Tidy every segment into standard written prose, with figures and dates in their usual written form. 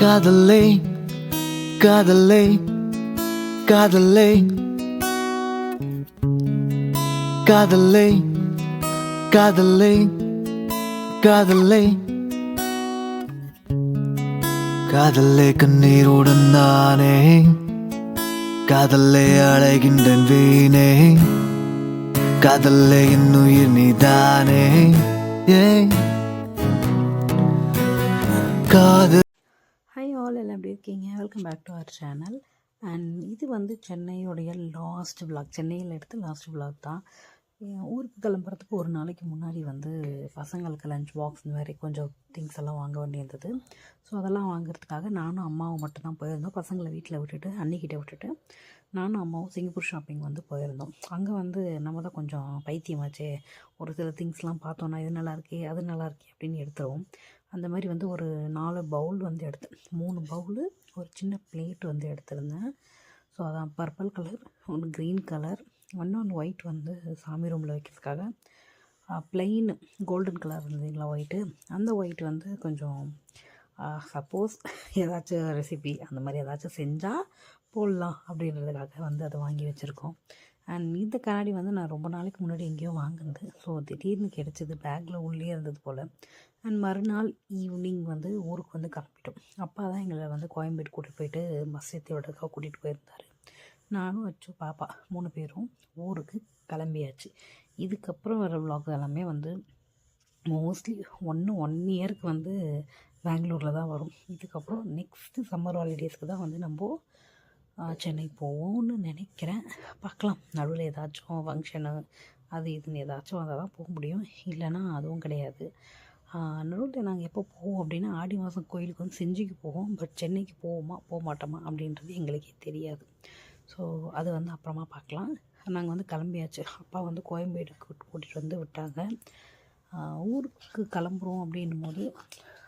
காதலே காதலே காதலே காதலே காதலே காதலே காதலே கண்ணீருடன் நானே காதலே அழைகின்றேன் வீணே காதலே என் உயிர் நீதானே காதல். ஹாய் ஆல், எல்லாம் எப்படி இருக்கீங்க? Welcome back to our channel. And இது வந்து சென்னையோடைய லாஸ்ட் விளாக், சென்னையில் எடுத்து லாஸ்ட் விளாக் தான். ஊருக்கு கிளம்புறதுக்கு ஒரு நாளைக்கு முன்னாடி வந்து பசங்களுக்கு லஞ்ச் பாக்ஸ் இந்த மாதிரி கொஞ்சம் திங்ஸ் எல்லாம் வாங்க வேண்டியிருந்தது. ஸோ அதெல்லாம் வாங்குறதுக்காக நானும் அம்மாவும் மட்டும்தான் போயிருந்தோம். பசங்களை வீட்டில் விட்டுட்டு அன்னிக்கிட்டே விட்டுட்டு நானும் அம்மாவும் சிங்கப்பூர் ஷாப்பிங் வந்து போயிருந்தோம். அங்கே வந்து நம்ம தான் கொஞ்சம் பைத்தியமாச்சே, ஒரு சில திங்ஸ்லாம் பார்த்தோன்னா இது நல்லாயிருக்கே அது நல்லாயிருக்கே அப்படின்னு எடுத்துருவோம். அந்த மாதிரி வந்து ஒரு 4 பவுல் வந்து எடுத்தேன். 3 பவுலு, ஒரு சின்ன பிளேட் வந்து எடுத்திருந்தேன். ஸோ அதான் பர்பிள் கலர், ஒன்று க்ரீன் கலர், ஒன்று ஒயிட் வந்து சாமி ரூமில் வைக்கிறதுக்காக. ப்ளெயின் கோல்டன் கலர் இருந்ததுங்களா ஒயிட்டு, அந்த ஒயிட் வந்து கொஞ்சம் சப்போஸ் ஏதாச்சும் ரெசிபி அந்த மாதிரி ஏதாச்சும் செஞ்சால் போடலாம் அப்படின்றதுக்காக வந்து அதை வாங்கி வச்சுருக்கோம். அண்ட் இந்த கண்ணாடி வந்து நான் ரொம்ப நாளைக்கு முன்னாடி எங்கேயோ வாங்கினது. ஸோ திடீர்னு கிடச்சிது, பேக்கில் உள்ளே இருந்தது போல். அண்ட் மறுநாள் ஈவினிங் வந்து ஊருக்கு வந்து கிளம்பிட்டோம். அப்பா தான் எங்களை வந்து கோயம்பேடு கூட்டிகிட்டு போயிட்டு பஸ் ஏற்றி விடுறதுக்காக கூட்டிகிட்டு போயிருந்தார். நானும் வச்சு பாப்பா 3 பேரும் ஊருக்கு கிளம்பியாச்சு. இதுக்கப்புறம் வர விலாக் எல்லாமே வந்து மோஸ்ட்லி 1 இயருக்கு வந்து பெங்களூரில் தான் வரும். இதுக்கப்புறம் நெக்ஸ்ட்டு சம்மர் ஹாலிடேஸ்க்கு தான் வந்து நம்ம சென்னை போவோம்னு நினைக்கிறேன். பார்க்கலாம், நடுவில் ஏதாச்சும் ஃபங்க்ஷனு அது இதுன்னு ஏதாச்சும் வந்தால் தான் போக முடியும், இல்லைன்னா அதுவும் கிடையாது. நடுவில் நாங்கள் எப்போ போவோம் அப்படின்னா ஆடி மாதம் கோயிலுக்கு வந்து செஞ்சிக்கு போவோம். பட் சென்னைக்கு போவோமா போக மாட்டோமா அப்படின்றது எங்களுக்கே தெரியாது. ஸோ அது வந்து அப்புறமா பார்க்கலாம். நாங்கள் வந்து கிளம்பியாச்சு. அப்பா வந்து கோயம்பேடுக்கு கூட்டிகிட்டு வந்து விட்டாங்க. ஊருக்கு கிளம்புறோம் அப்படின்னும் போது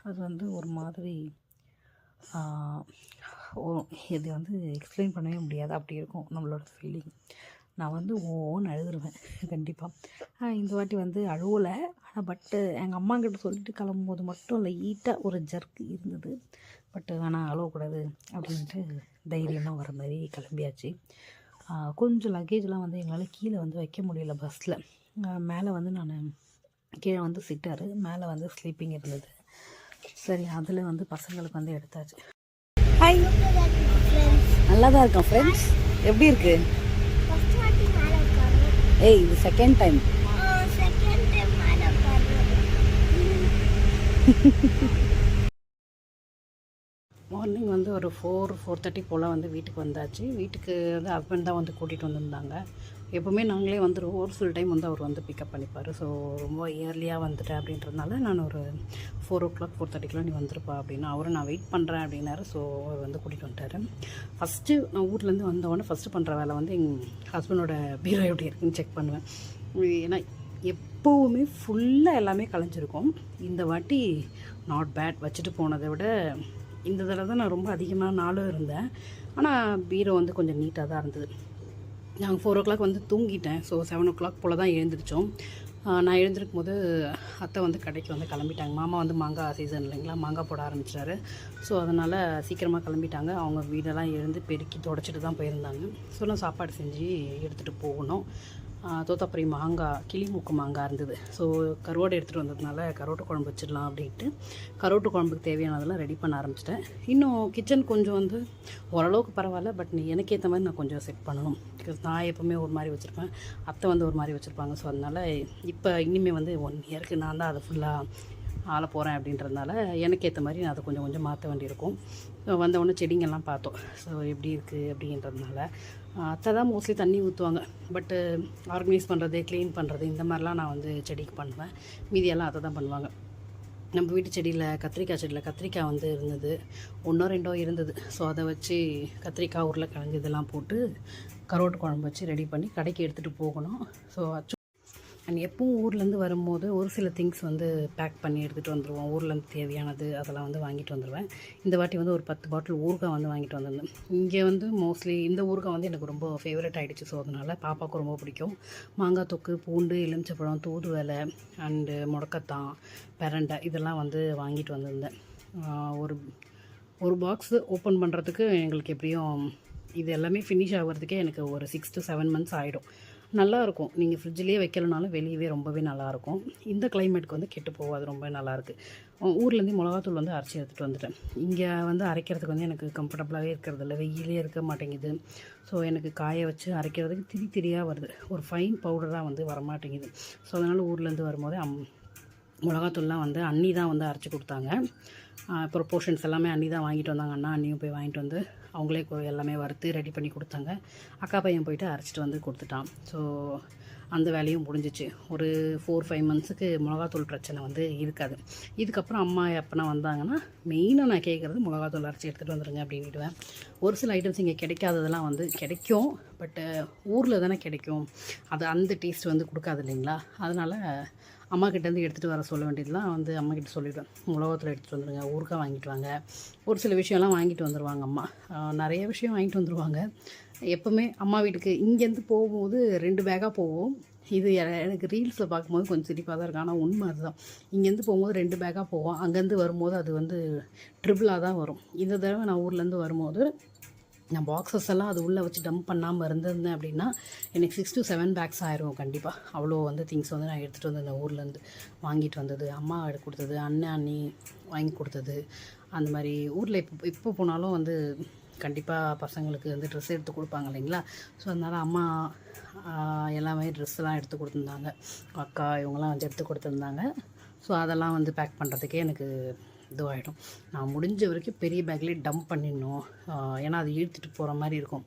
அது வந்து ஒரு மாதிரி இது வந்து எக்ஸ்பிளைன் பண்ணவே முடியாது, அப்படி இருக்கும் நம்மளோட ஃபீலிங். நான் வந்து ஓன்னு அழுதுருவேன் கண்டிப்பாக. இந்த வாட்டி வந்து அழுவலை, ஆனால் பட்டு எங்கள் அம்மாக்கிட்ட சொல்லிட்டு கிளம்பும்போது மட்டும் லைட்டாக ஒரு ஜர்க்கு இருந்தது. பட்டு ஆனால் அழக்கூடாது அப்படின்ட்டு தைரியமாக வர மாதிரி கிளம்பியாச்சு. கொஞ்சம் லக்கேஜ்லாம் வந்து எங்களால் கீழே வந்து வைக்க முடியல பஸ்ஸில். மேலே வந்து நான் கீழே வந்து சிட்டாரு, மேலே வந்து ஸ்லீப்பிங் இருந்தது. சரி, அதில் வந்து பசங்களுக்கு வந்து எடுத்தாச்சு. ஹாய், நல்லா தான் இருக்கோம் ஃப்ரெண்ட்ஸ். எப்படி இருக்கு? ஏய், இது செகண்ட் டைம். மார்னிங் வந்து ஒரு 4:30 போல் வந்து வீட்டுக்கு வந்தாச்சு. வீட்டுக்கு வந்து ஹஸ்பண்ட் தான் வந்து கூட்டிகிட்டு வந்திருந்தாங்க. எப்போவுமே நாங்களே வந்துடுவோம், ஒரு சில டைம் வந்து அவர் வந்து பிக்கப் பண்ணிப்பார். ஸோ ரொம்ப இயர்லியாக வந்துட்டேன் அப்படின்றதுனால நான் ஒரு 4 o'clock 4:30 நீ வந்துருப்பா அப்படின்னு அவரும் நான் வெயிட் பண்ணுறேன் அப்படின்னாரு. ஸோ அவர் வந்து கூட்டிகிட்டு வந்துட்டார். ஃபஸ்ட்டு நான் ஊர்லேருந்து வந்தவொடனே ஃபஸ்ட்டு பண்ணுற வேலை வந்து எங்கள் ஹஸ்பண்டோட பீரோ எப்படி இருக்குன்னு செக் பண்ணுவேன். ஏன்னா எப்போவுமே ஃபுல்லாக எல்லாமே கலைஞ்சிருக்கும். இந்த வாட்டி நாட் பேட், வச்சுட்டு போனதை விட இந்த தடவை தான் நான் ரொம்ப அதிகமாக நாளும் இருந்தேன். ஆனால் பீரோ வந்து கொஞ்சம் நீட்டாக தான் இருந்தது. நாங்கள் 4 o'clock வந்து தூங்கிட்டேன். ஸோ 7 o'clock போல் தான் எழுந்திரிச்சோம். நான் எழுந்திருக்கும் போது அத்தை வந்து கடைக்கு வந்து கிளம்பிட்டாங்க. மாமா வந்து மாங்காய் சீசன் இல்லைங்களா, மாங்காய் போட ஆரம்பிச்சிட்டாரு. ஸோ அதனால் சீக்கிரமாக கிளம்பிட்டாங்க. அவங்க வீடெல்லாம் எழுந்து பெருக்கி தொடச்சிட்டு தான் போயிருந்தாங்க. ஸோ நான் சாப்பாடு செஞ்சு எடுத்துகிட்டு போகணும். தோத்தாப்பரி மாங்காய், கிளிமூக்கு மாங்காய் இருந்தது. ஸோ கருவாடு எடுத்துகிட்டு வந்ததுனால கருவாட்டு குழம்பு வச்சிடலாம் அப்படின்ட்டு கருவாட்டு குழம்புக்கு தேவையானதெல்லாம் ரெடி பண்ண ஆரம்பிச்சிட்டேன். இன்னும் கிச்சன் கொஞ்சம் வந்து ஓரளவுக்கு பரவாயில்ல, பட் எனக்கு ஏற்ற மாதிரி நான் கொஞ்சம் செட் பண்ணணும். பிகாஸ் நான் எப்போவுமே ஒரு மாதிரி வச்சுருப்பேன், அத்தை வந்து ஒரு மாதிரி வச்சுருப்பாங்க. ஸோ அதனால் இப்போ இனிமேல் வந்து 1 இயருக்கு நான் தான் அதை ஃபுல்லாக ஆள போகிறேன் அப்படின்றதுனால எனக்கு ஏற்ற மாதிரி நான் அதை கொஞ்சம் கொஞ்சம் மாற்ற வேண்டியிருக்கும். வந்தவொடனே செடிங்கெல்லாம் பார்த்தோம். ஸோ எப்படி இருக்குது அப்படின்றதுனால அத்தை தான் மோஸ்ட்லி தண்ணி ஊற்றுவாங்க. பட்டு ஆர்கனைஸ் பண்ணுறது, க்ளீன் பண்ணுறது இந்த மாதிரிலாம் நான் வந்து செடிக்கு பண்ணுவேன். மீதியெல்லாம் அத்தை தான் பண்ணுவாங்க. நம்ம வீட்டு செடியில் கத்திரிக்காய் செடியில் கத்திரிக்காய் வந்து இருந்தது, 1 2 இருந்தது. ஸோ அதை வச்சு கத்திரிக்காய், உருளைக்கிழங்கு இதெல்லாம் போட்டு கருவாட்டு குழம்பு வச்சு ரெடி பண்ணி கடைக்கு எடுத்துகிட்டு போகணும். ஸோ அண்ட் எப்பவும் ஊர்லேருந்து வரும்போது ஒரு சில திங்ஸ் வந்து பேக் பண்ணி எடுத்துகிட்டு வந்துடுவோம். ஊர்லேருந்து தேவையானது அதெல்லாம் வந்து வாங்கிட்டு வந்துடுவேன். இந்த வாட்டி வந்து ஒரு 10 பாட்டில் ஊறுகாய் வந்து வாங்கிட்டு வந்திருந்தேன். இங்கே வந்து மோஸ்ட்லி இந்த ஊறுகாய் வந்து எனக்கு ரொம்ப ஃபேவரட் ஆகிடுச்சு. ஸோ அதனால் பாப்பாவுக்கு ரொம்ப பிடிக்கும். மாங்காய் தொக்கு, பூண்டு, எலுமிச்சப்பழம், தூதுவளை அண்டு முடக்கத்தான், பிரண்டை இதெல்லாம் வந்து வாங்கிட்டு வந்திருந்தேன். ஒரு ஒரு பாக்ஸு ஓப்பன் பண்ணுறதுக்கு எங்களுக்கு எப்படியும் இது எல்லாமே ஃபினிஷ் ஆகிறதுக்கே எனக்கு ஒரு 6 to 7 months ஆகிடும். நல்லாயிருக்கும். நீங்கள் ஃப்ரிட்ஜ்லேயே வைக்கலனாலும் வெளியவே ரொம்பவே நல்லாயிருக்கும். இந்த கிளைமேட்டுக்கு வந்து கெட்டு போகாது. ரொம்ப நல்லாயிருக்கு. ஊர்லேருந்து மிளகாத்தூள் வந்து அரைச்சி எடுத்துகிட்டு வந்துட்டேன். இங்கே வந்து அரைக்கிறதுக்கு வந்து எனக்கு கம்ஃபர்டபுளாகவே இருக்கிறதில்ல. வெயிலே இருக்க மாட்டேங்குது. ஸோ எனக்கு காய வச்சு அரைக்கிறதுக்கு திரியாக வருது. ஒரு ஃபைன் பவுடராக வந்து வரமாட்டேங்குது. ஸோ அதனால் ஊர்லேருந்து வரும்போது மிளகாத்தூள்லாம் வந்து அண்ணி தான் வந்து அரைச்சி கொடுத்தாங்க. ப்ரொப்போர்ஷன்ஸ் எல்லாமே அண்ணி தான் வாங்கிட்டு வந்தாங்க. அண்ணியும் போய் வாங்கிட்டு வந்து அவங்களே எல்லாமே வறுத்து ரெடி பண்ணி கொடுத்தாங்க. அக்கா பையன் போயிட்டு அரைச்சிட்டு வந்து கொடுத்துட்டான். ஸோ அந்த வேலையும் முடிஞ்சிச்சு. ஒரு 4-5 monthsக்கு மிளகாத்தூள் பிரச்சனை வந்து இருக்காது. இதுக்கப்புறம் அம்மா எப்போனா வந்தாங்கன்னா மெயினாக நான் கேட்குறது மிளகாத்தூள் அரைச்சி எடுத்துகிட்டு வந்துடுங்க அப்படின்னுடுவேன். ஒரு சில ஐட்டம்ஸ் இங்கே கிடைக்காததெல்லாம் வந்து கிடைக்கும். பட்டு ஊரில் தானே கிடைக்கும். அது அந்த டேஸ்ட் வந்து கொடுக்காது இல்லைங்களா? அதனால் அம்மாக்கிட்டேருந்து எடுத்துகிட்டு வர சொல்ல வேண்டியதுலாம் வந்து அம்மாக்கிட்ட சொல்லிவிடுவேன். மிளகாத்தூள் எடுத்துகிட்டு வந்துடுங்க, ஊறுகாய் வாங்கிட்டு வாங்க. ஒரு சில விஷயம்லாம் வாங்கிட்டு வந்துடுவாங்க அம்மா. நிறைய விஷயம் வாங்கிட்டு வந்துடுவாங்க. எப்போவுமே அம்மா வீட்டுக்கு இங்கேருந்து போகும்போது 2 பேக்காக போவோம். இது எனக்கு ரீல்ஸில் பார்க்கும்போது கொஞ்சம் சிரிப்பாக தான் இருக்கும். ஆனால் உண்மை அதுதான். இங்கேருந்து போகும்போது 2 பேக்காக போவோம். அங்கேருந்து வரும்போது அது வந்து ட்ரிபிளாக தான் வரும். இந்த தடவை நான் ஊர்லேருந்து வரும்போது நான் பாக்ஸஸ் எல்லாம் அது உள்ளே வச்சு டம்ப் பண்ணாமல் இருந்திருந்தேன் அப்படின்னா எனக்கு 6 to 7 பேக்ஸ் ஆயிரும் கண்டிப்பாக. அவ்வளோ வந்து திங்ஸ் வந்து நான் எடுத்துகிட்டு வந்திருந்தேன். ஊர்லேருந்து வாங்கிட்டு வந்தது, அம்மா எடுத்து கொடுத்தது, அண்ணி வாங்கி கொடுத்தது. அந்த மாதிரி ஊரில் இப்போ போனாலும் வந்து கண்டிப்பாக பசங்களுக்கு வந்து ட்ரெஸ் எடுத்து கொடுப்பாங்க இல்லைங்களா? ஸோ அதனால் அம்மா எல்லாமே ட்ரெஸ்ஸெல்லாம் எடுத்து கொடுத்துருந்தாங்க. அக்கா இவங்கெல்லாம் வந்து எடுத்து கொடுத்துருந்தாங்க. ஸோ அதெல்லாம் வந்து பேக் பண்ணுறதுக்கே எனக்கு இதுவாகிடும். நான் முடிஞ்ச வரைக்கும் பெரிய பேக்லேயே டம்ப் பண்ணிடணும். ஏன்னா அது இழுத்துட்டு போகிற மாதிரி இருக்கும்.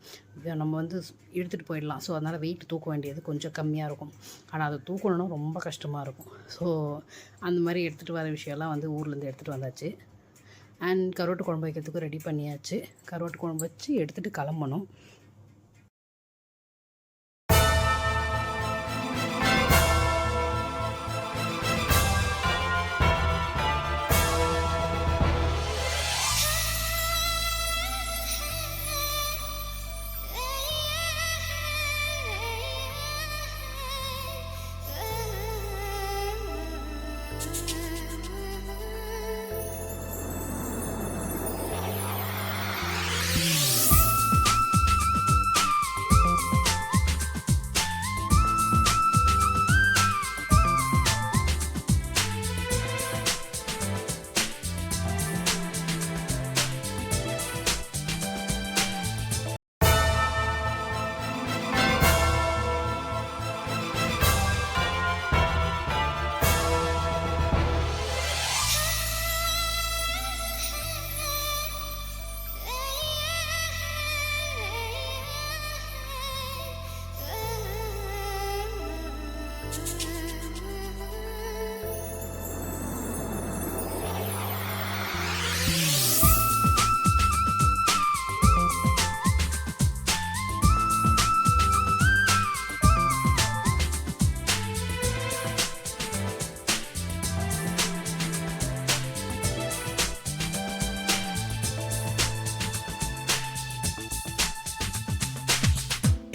நம்ம வந்து இழுத்துட்டு போயிடலாம். ஸோ அதனால் வெயிட் தூக்க வேண்டியது கொஞ்சம் கம்மியாக இருக்கும். ஆனால் அதை தூக்கணுன்னா ரொம்ப கஷ்டமாக இருக்கும். ஸோ அந்த மாதிரி எடுத்துகிட்டு வர விஷயம்லாம் வந்து ஊர்லேருந்து எடுத்துகிட்டு வந்தாச்சு. அண்ட் கருவாட்டு குழம்பு வைக்கிறதுக்கும் ரெடி பண்ணியாச்சு. கருவாட்டு குழம்பு வச்சு எடுத்துகிட்டு கிளம்பணும்.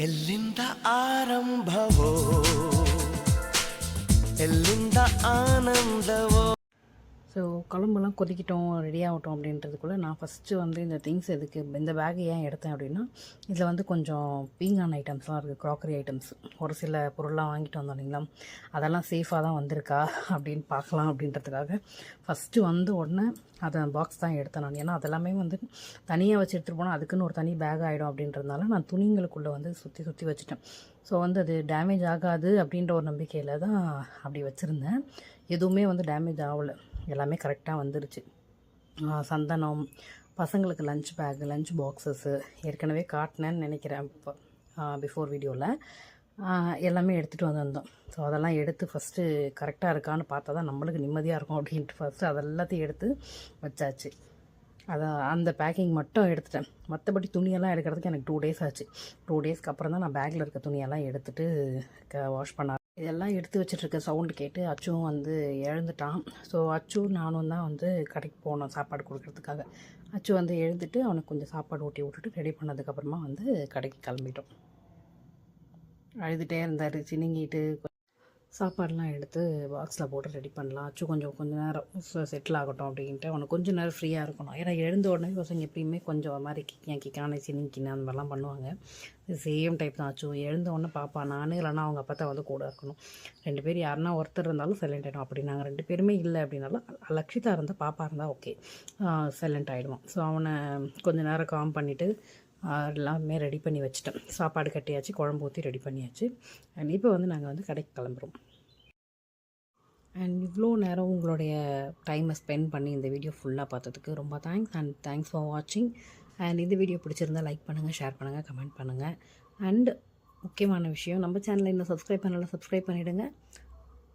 ಎಲ್ಲಿಂದ ಆರಂಭವೋ ಎಲ್ಲಿಂದ ಆನಂದವೋ. ஸோ குழம்புலாம் கொதிக்கிட்டோம், ரெடி ஆகட்டும் அப்படின்றதுக்குள்ளே நான் ஃபஸ்ட்டு வந்து இந்த திங்ஸ் எதுக்கு இந்த பேக் ஏன் எடுத்தேன் அப்படின்னா, இதில் வந்து கொஞ்சம் பீங்கான் ஐட்டம்ஸ்லாம் இருக்குது, க்ராக்கரி ஐட்டம்ஸ். ஒரு சில பொருள்லாம் வாங்கிட்டு வந்தோம் இல்லைங்களா, அதெல்லாம் சேஃபாக தான் வந்திருக்கா அப்படின்னு பார்க்கலாம் அப்படின்றதுக்காக ஃபஸ்ட்டு வந்து உடனே அதை பாக்ஸ் தான் எடுத்தேன் நான். ஏன்னா அதெல்லாமே வந்து தனியாக வச்சு எடுத்துகிட்டு போனால் அதுக்குன்னு ஒரு தனி பேக் ஆகிடும் அப்படின்றதுனால நான் துணிங்களுக்குள்ளே வந்து சுற்றி வச்சுட்டேன். ஸோ வந்து அது டேமேஜ் ஆகாது அப்படின்ற ஒரு நம்பிக்கையில் தான் அப்படி வச்சுருந்தேன். எதுவுமே வந்து டேமேஜ் ஆகலை, எல்லாமே கரெக்டாக வந்துருச்சு. சந்தனம், பசங்களுக்கு லஞ்ச் பேக்கு, லஞ்ச் பாக்ஸஸ்ஸு ஏற்கனவே காட்டினேன்னு நினைக்கிறேன் இப்போ பிஃபோர் வீடியோவில். எல்லாமே எடுத்துகிட்டு வந்திருந்தோம். ஸோ அதெல்லாம் எடுத்து ஃபஸ்ட்டு கரெக்டாக இருக்கான்னு பார்த்தா தான் நம்மளுக்கு நிம்மதியாக இருக்கும் அப்படின்ட்டு ஃபஸ்ட்டு அதெல்லாத்தையும் எடுத்து வச்சாச்சு. அந்த பேக்கிங் மட்டும் எடுத்துட்டேன். மற்றபடி துணியெல்லாம் எடுக்கிறதுக்கு எனக்கு 2 days ஆச்சு. 2 daysக்கு அப்புறம் தான் நான் பேக்கில் இருக்க துணியெல்லாம் எடுத்துகிட்டு வாஷ் பண்ண இதெல்லாம் எடுத்து வச்சிட்ருக்க சவுண்டு கேட்டு அச்சுவும் வந்து எழுந்துட்டான். ஸோ அச்சு நானும் தான் வந்து கடைக்கு போனோம் சாப்பாடு கொடுக்கறதுக்காக. அச்சு வந்து எழுந்துட்டு அவனுக்கு கொஞ்சம் சாப்பாடு ஊட்டி விட்டுட்டு ரெடி பண்ணதுக்கப்புறமா வந்து கடைக்கு கிளம்பிட்டோம். அழுதுகிட்டே இருந்தார், சினிங்கிட்டு. சாப்பாடெலாம் எடுத்து பாக்ஸில் போட்டு ரெடி பண்ணலாம். அச்சு கொஞ்சம் நேரம் செட்டில் ஆகட்டும் அப்படின்ட்டு அவனுக்கு கொஞ்சம் நேரம் ஃப்ரீயாக இருக்கணும். ஏன்னா எழுந்த உடனே பசங்க எப்பயுமே கொஞ்சம் ஒரு மாதிரி கிக்கான சினிக்கின்னு அந்த மாதிரிலாம் பண்ணுவாங்க. சேம் டைப் தான் அச்சு. எழுந்த உடனே பாப்பா நான் இல்லைனா அவங்க அப்பா தான் வந்து கூட இருக்கணும். 2 பேர் யாருன்னா ஒருத்தர் இருந்தாலும் சைலண்ட் ஆகிடும். அப்படி நாங்கள் 2 பேருமே இல்லை அப்படின்னாலும் லக்ஷிதா இருந்தால் பாப்பா இருந்தால் ஓகே சைலண்ட் ஆகிடுவான். ஸோ அவனை கொஞ்சம் நேரம் காம் பண்ணிவிட்டு எல்லாமே ரெடி பண்ணி வச்சுட்டேன். சாப்பாடு கட்டியாச்சு, குழம்பு ஊற்றி ரெடி பண்ணியாச்சு. அண்ட் இப்போ வந்து நாங்கள் வந்து கடைக்கு கிளம்புறோம். அண்ட் இவ்வளோ நேரம் உங்களுடைய டைமை ஸ்பெண்ட் பண்ணி இந்த வீடியோ ஃபுல்லாக பார்த்ததுக்கு ரொம்ப தேங்க்ஸ். அண்ட் தேங்க்ஸ் ஃபார் வாட்சிங். அண்ட் இந்த வீடியோ பிடிச்சிருந்தால் லைக் பண்ணுங்கள், ஷேர் பண்ணுங்கள், கமெண்ட் பண்ணுங்கள். அண்ட் முக்கியமான விஷயம், நம்ம சேனலை இன்னும் சப்ஸ்கிரைப் பண்ணலாம், சப்ஸ்கிரைப் பண்ணிவிடுங்க.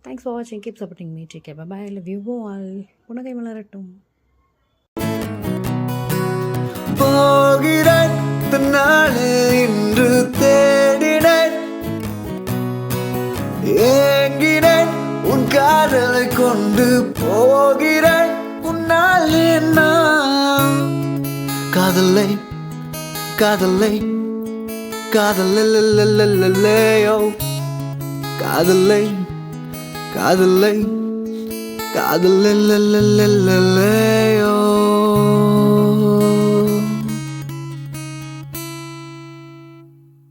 தேங்க்ஸ் ஃபார் வாட்சிங். Keep supporting me. Take care. Bye. Love you all. புன்னகை மலரட்டும். போகிறேன் தன்னாலே இன்று தேடினேன், ஏங்கினேன் உன் காதலை கொண்டு போகிறேன் உன்னாலே நான். காதலை காதலை காதலையோ காதலை காதலை காதலை